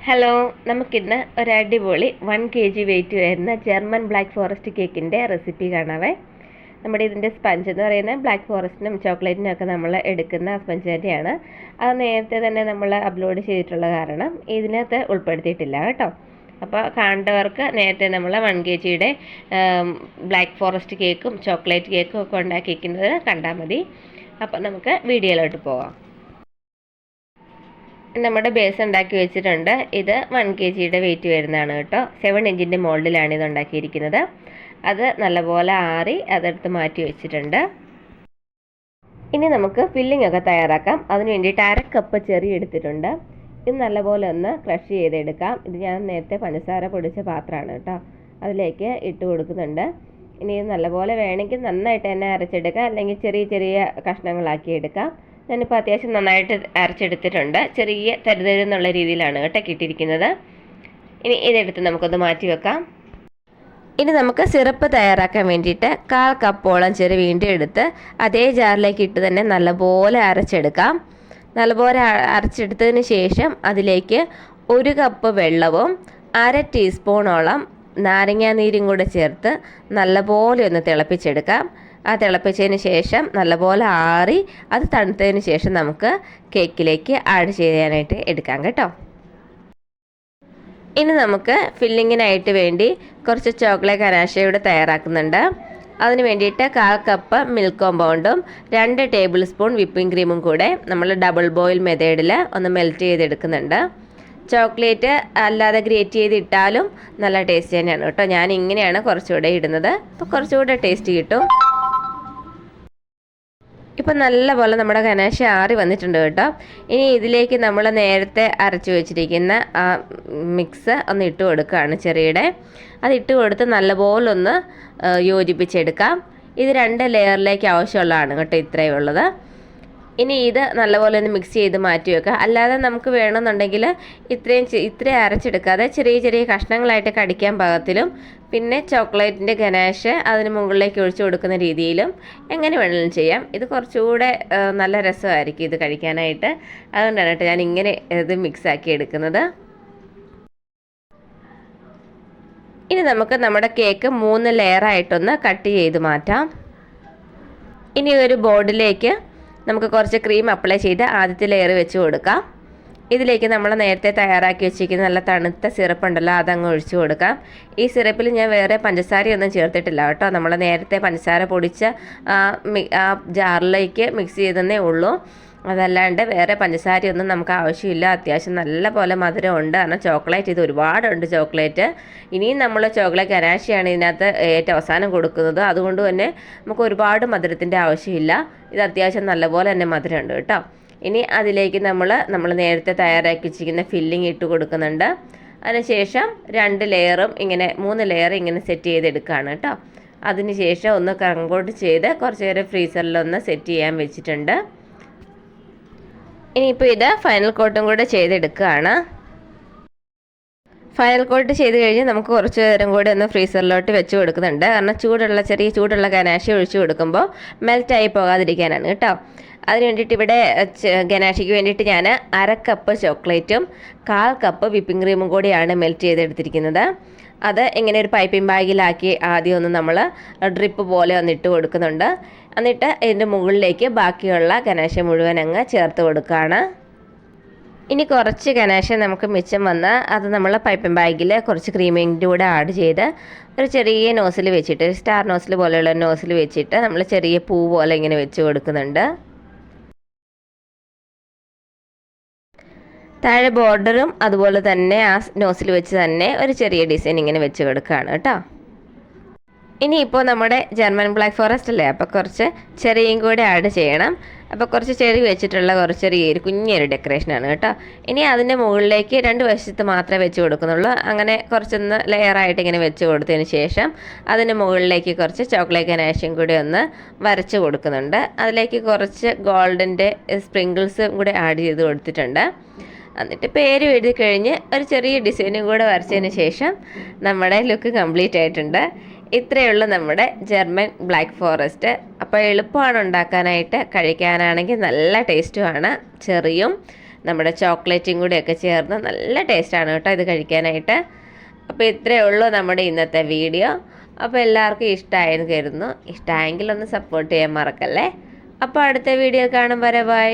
Hello, നമുക്കിന്ന് ഒരു അടിപൊളി 1 kg വെയിറ്റ് വരുന്ന ജർമ്മൻ ബ്ലാക്ക് ഫോറസ്റ്റ് കേക്കിൻ്റെ റെസിപ്പി കാണാവേ. നമ്മുടെ ഇതിൻ്റെ സ്പഞ്ച് എന്ന് പറയുന്നത് ബ്ലാക്ക് ഫോറസ്റ്റിനും ചോക്ലേറ്റിനും ഒക്കെ നമ്മൾ എടുക്കുന്ന സ്പഞ്ച് തന്നെയാണ്. അത് നേരത്തെ തന്നെ നമ്മൾ അപ്ലോഡ് ചെയ്തിട്ടുള്ള കാരണം ഇതിനകത്ത് ഉൾപ്പെടുത്തിയിട്ടില്ല കേട്ടോ. അപ്പോൾ കാണേണ്ടവർക്ക് നേരത്തെ നമ്മൾ 1 kg ബ്ലാക്ക് ഫോറസ്റ്റ് കേക്കും ചോക്ലേറ്റ് കേക്കും ഒക്കെ ഉണ്ടാക്കിയിരിക്കുന്നത് കണ്ടാൽ മതി. അപ്പോൾ നമുക്ക് വീഡിയോയിലോട്ട് പോകാം. നമ്മുടെ ബേസ് ഉണ്ടാക്കി വെച്ചിട്ടുണ്ട്. ഇത് 1 kg വെയിറ്റ് വരുന്നതാണ് കേട്ടോ. 7 ഇഞ്ചിൻ്റെ മോൾഡിലാണ് ഇത് ഉണ്ടാക്കിയിരിക്കുന്നത്. അത് നല്ലപോലെ ആറി അതെടുത്ത് മാറ്റി വെച്ചിട്ടുണ്ട്. ഇനി നമുക്ക് ഫില്ലിംഗ് ഒക്കെ തയ്യാറാക്കാം. അതിന് വേണ്ടിയിട്ട് 1/2 കപ്പ് ചെറി എടുത്തിട്ടുണ്ട്. ഇത് നല്ലപോലെ ഒന്ന് ക്രഷ് ചെയ്തെടുക്കാം. ഇത് ഞാൻ നേരത്തെ പഞ്ചസാര പൊടിച്ച പാത്രമാണ് കേട്ടോ. അതിലേക്ക് ഇട്ട് കൊടുക്കുന്നുണ്ട്. ഇനി ഇത് നല്ലപോലെ വേണമെങ്കിൽ നന്നായിട്ട് തന്നെ അരച്ചെടുക്കാം, അല്ലെങ്കിൽ ചെറിയ ചെറിയ കഷ്ണങ്ങളാക്കി എടുക്കാം. ഞാനിപ്പോൾ അത്യാവശ്യം നന്നായിട്ട് അരച്ചെടുത്തിട്ടുണ്ട്. ചെറിയ തരുതരുന്നുള്ള രീതിയിലാണ് കേട്ടോ കിട്ടിയിരിക്കുന്നത്. ഇനി ഇതെടുത്ത് നമുക്കൊന്ന് മാറ്റി വെക്കാം. ഇനി നമുക്ക് സിറപ്പ് തയ്യാറാക്കാൻ വേണ്ടിയിട്ട് 1/4 കപ്പോളം ചെറി വീണ്ടും എടുത്ത് അതേ ജാറിലേക്ക് ഇട്ട് തന്നെ നല്ലപോലെ അരച്ചെടുക്കാം. നല്ലപോലെ അരച്ചെടുത്തതിന് ശേഷം അതിലേക്ക് 1 കപ്പ് വെള്ളവും 1/2 ടീസ്പൂണോളം നാരങ്ങാനീരും കൂടെ ചേർത്ത് നല്ലപോലെ ഒന്ന് തിളപ്പിച്ചെടുക്കാം. ആ തിളപ്പിച്ചതിന് ശേഷം നല്ലപോലെ ആറി അത് തണുത്തതിന് ശേഷം നമുക്ക് കേക്കിലേക്ക് ആഡ് ചെയ്യാനായിട്ട് എടുക്കാം കേട്ടോ. ഇനി നമുക്ക് ഫില്ലിങ്ങിനായിട്ട് വേണ്ടി കുറച്ച് ചോക്ലേറ്റ് ഗനാഷയുടെ തയ്യാറാക്കുന്നുണ്ട്. അതിന് വേണ്ടിയിട്ട് 1/4 കപ്പ് മിൽക്ക് കോമ്പൗണ്ടും 2 ടേബിൾ സ്പൂൺ വിപ്പിംഗ് ക്രീമും കൂടെ നമ്മൾ ഡബിൾ ബോയിൽ മെത്തേഡിൽ ഒന്ന് മെൽറ്റ് ചെയ്തെടുക്കുന്നുണ്ട്. ചോക്ലേറ്റ് അല്ലാതെ ഗ്രേറ്റ് ചെയ്തിട്ടാലും നല്ല ടേസ്റ്റ് തന്നെയാണ് കേട്ടോ. ഞാൻ ഇങ്ങനെയാണ് കുറച്ചുകൂടെ ഇടുന്നത്. അപ്പോൾ കുറച്ചുകൂടെ ടേസ്റ്റ് കിട്ടും. ഇപ്പം നല്ലപോലെ നമ്മുടെ ഗനാശ ആറി വന്നിട്ടുണ്ട് കേട്ടോ. ഇനി ഇതിലേക്ക് നമ്മൾ നേരത്തെ അരച്ചു വെച്ചിരിക്കുന്ന ആ മിക്സ് ഒന്ന് ഇട്ട് കൊടുക്കുകയാണ് ചെറിയുടെ. അത് ഇട്ട് കൊടുത്ത് നല്ലപോലെ ഒന്ന് യോജിപ്പിച്ചെടുക്കാം. ഇത് 2 ലെയറിലേക്ക് ആവശ്യമുള്ളതാണ് കേട്ടോ ഇത്രയും ഉള്ളത്. ഇനി ഇത് നല്ലപോലെ ഒന്ന് മിക്സ് ചെയ്ത് മാറ്റി വെക്കുക. അല്ലാതെ നമുക്ക് വേണമെന്നുണ്ടെങ്കിൽ ഇത്രയും അരച്ചെടുക്കാതെ ചെറിയ ചെറിയ കഷ്ണങ്ങളായിട്ട് കടിക്കാൻ പാകത്തിലും പിന്നെ ചോക്ലേറ്റിൻ്റെ ഗനാഷ് അതിന് മുകളിലേക്ക് ഒഴിച്ചു കൊടുക്കുന്ന രീതിയിലും എങ്ങനെ വേണമെങ്കിലും ചെയ്യാം. ഇത് കുറച്ചുകൂടെ നല്ല രസമായിരിക്കും ഇത് കഴിക്കാനായിട്ട്. അതുകൊണ്ടാണ് കേട്ടോ ഞാൻ ഇങ്ങനെ ഇത് മിക്സാക്കി എടുക്കുന്നത്. ഇനി നമുക്ക് നമ്മുടെ കേക്ക് 3 ലെയറായിട്ടൊന്ന് കട്ട് ചെയ്ത് മാറ്റാം. ഇനി ഒരു ബോർഡിലേക്ക് നമുക്ക് കുറച്ച് ക്രീം അപ്ലൈ ചെയ്ത് ആദ്യത്തെ ലെയർ വെച്ച് കൊടുക്കാം. ഇതിലേക്ക് നമ്മൾ നേരത്തെ തയ്യാറാക്കി വെച്ചിരിക്കുന്ന നല്ല തണുത്ത സിറപ്പ് ഉണ്ടല്ലോ, അതങ്ങ് ഒഴിച്ചു കൊടുക്കാം. ഈ സിറപ്പിൽ ഞാൻ വേറെ പഞ്ചസാരയൊന്നും ചേർത്തിട്ടില്ല കേട്ടോ. നമ്മൾ നേരത്തെ പഞ്ചസാര പൊടിച്ച ആ ജാറിലേക്ക് മിക്സ് ചെയ്തതേ ഉള്ളൂ. അതല്ലാണ്ട് വേറെ പഞ്ചസാരയൊന്നും നമുക്ക് ആവശ്യമില്ല. അത്യാവശ്യം നല്ല പോലെ മധുരമുണ്ട്. കാരണം ചോക്ലേറ്റ് ഇത് ഒരുപാടുണ്ട് ചോക്ലേറ്റ്. ഇനിയും നമ്മൾ ചോക്ലേറ്റ് ഗനാശയാണ് ഇതിനകത്ത് ഏറ്റവും അവസാനം കൊടുക്കുന്നത്. അതുകൊണ്ട് തന്നെ നമുക്ക് ഒരുപാട് മധുരത്തിൻ്റെ ആവശ്യമില്ല. ഇത് അത്യാവശ്യം നല്ലപോലെ തന്നെ മധുരമുണ്ട് കേട്ടോ. ഇനി അതിലേക്ക് നമ്മൾ നേരത്തെ തയ്യാറാക്കി വെച്ചിരിക്കുന്ന ഫില്ലിങ് ഇട്ട് കൊടുക്കുന്നുണ്ട്. അതിനുശേഷം 2 ലെയറും ഇങ്ങനെ 3 ലെയർ ഇങ്ങനെ സെറ്റ് ചെയ്തെടുക്കുകയാണ് കേട്ടോ. അതിനുശേഷം ഒന്ന് കൺകോട്ട് ചെയ്ത് കുറച്ച് നേരം ഫ്രീസറിലൊന്ന് സെറ്റ് ചെയ്യാൻ വെച്ചിട്ടുണ്ട്. ഇനിയിപ്പോൾ ഇത് ഫൈനൽ കോട്ടും കൂടെ ചെയ്തെടുക്കുകയാണ്. ഫൈനൽ കോട്ട് ചെയ്ത് കഴിഞ്ഞ് നമുക്ക് കുറച്ച് നേരം കൂടി ഒന്ന് ഫ്രീസറിലോട്ട് വെച്ച് കൊടുക്കുന്നുണ്ട്. കാരണം ചെറിയ ചൂടുള്ള ഗനാഷി ഒഴിച്ച് കൊടുക്കുമ്പോൾ മെൽറ്റായി പോകാതിരിക്കാനാണ് കേട്ടോ. അതിന് വേണ്ടിയിട്ട് ഇവിടെ ഗനാഷിക്ക് വേണ്ടിയിട്ട് ഞാൻ 1/2 കപ്പ് ചോക്ലേറ്റും 1/4 കപ്പ് വിപ്പിംഗ് ക്രീമും കൂടിയാണ് മെൽറ്റ് ചെയ്തെടുത്തിരിക്കുന്നത്. അത് ഇങ്ങനെ ഒരു പൈപ്പിംഗ് ബാഗിലാക്കി ആദ്യം ഒന്ന് നമ്മൾ ഡ്രിപ്പ് പോലെ ഒന്ന് ഇട്ട് കൊടുക്കുന്നുണ്ട്. എന്നിട്ട് ഇതിൻ്റെ മുകളിലേക്ക് ബാക്കിയുള്ള ഗനാശ മുഴുവൻ അങ്ങ് ചേർത്ത് കൊടുക്കുകയാണ്. ഇനി കുറച്ച് ഗനാശ നമുക്ക് മിച്ചം വന്ന് അത് നമ്മൾ പൈപ്പിംഗ് ബാഗിൽ കുറച്ച് ക്രീമിൻ്റെ കൂടെ ആഡ് ചെയ്ത് ഒരു ചെറിയ നോസിൽ വെച്ചിട്ട് സ്റ്റാർ നോസിൽ പോലെയുള്ള നോസിൽ വെച്ചിട്ട് നമ്മൾ ചെറിയ പൂ പോലെ ഇങ്ങനെ വെച്ച് കൊടുക്കുന്നുണ്ട്. താഴെ ബോർഡറും അതുപോലെ തന്നെ ആ നോസിൽ വെച്ച് തന്നെ ഒരു ചെറിയ ഡിസൈൻ ഇങ്ങനെ വെച്ച് കൊടുക്കുകയാണ് കേട്ടോ. ഇനിയിപ്പോൾ നമ്മുടെ ജർമ്മൻ ബ്ലാക്ക് ഫോറസ്റ്റ് അല്ലേ, അപ്പോൾ കുറച്ച് ചെറിയും കൂടെ ആഡ് ചെയ്യണം. അപ്പോൾ കുറച്ച് ചെറി വെച്ചിട്ടുള്ള കുറച്ച് ചെറിയൊരു കുഞ്ഞൊരു ഡെക്കറേഷനാണ് കേട്ടോ. ഇനി അതിൻ്റെ മുകളിലേക്ക് 2 വശത്ത് മാത്രമേ വെച്ച് കൊടുക്കുന്നുള്ളൂ. അങ്ങനെ കുറച്ചൊന്ന് ലെയറായിട്ട് ഇങ്ങനെ വെച്ച് കൊടുത്തതിന് ശേഷം അതിന് മുകളിലേക്ക് കുറച്ച് ചോക്ലേറ്റ് ഗനാഷും കൂടി ഒന്ന് വരച്ച് കൊടുക്കുന്നുണ്ട്. അതിലേക്ക് കുറച്ച് ഗോൾഡിൻ്റെ സ്പ്രിങ്കിൾസും കൂടെ ആഡ് ചെയ്ത് കൊടുത്തിട്ടുണ്ട്. എന്നിട്ട് പേര് എഴുതി കഴിഞ്ഞ് ഒരു ചെറിയ ഡിസൈനും കൂടെ വരച്ചതിന് ശേഷം നമ്മുടെ ലുക്ക് കംപ്ലീറ്റ് ആയിട്ടുണ്ട്. ഇത്രയേ ഉള്ളൂ നമ്മുടെ ജർമ്മൻ ബ്ലാക്ക് ഫോറസ്റ്റ്. അപ്പോൾ എളുപ്പമാണ് ഉണ്ടാക്കാനായിട്ട്, കഴിക്കാനാണെങ്കിൽ നല്ല ടേസ്റ്റുമാണ്. ചെറിയും നമ്മുടെ ചോക്ലേറ്റും കൂടെയൊക്കെ ചേർന്ന് നല്ല ടേസ്റ്റാണ് കേട്ടോ ഇത് കഴിക്കാനായിട്ട്. അപ്പോൾ ഇത്രയേ ഉള്ളൂ നമ്മുടെ ഇന്നത്തെ വീഡിയോ. അപ്പോൾ എല്ലാവർക്കും ഇഷ്ടമായെന്ന് കരുതുന്നു. ഇഷ്ടമായെങ്കിൽ ഒന്ന് സപ്പോർട്ട് ചെയ്യാൻ മറക്കല്ലേ. അപ്പോൾ അടുത്ത വീഡിയോ കാണും വരെ ബൈ.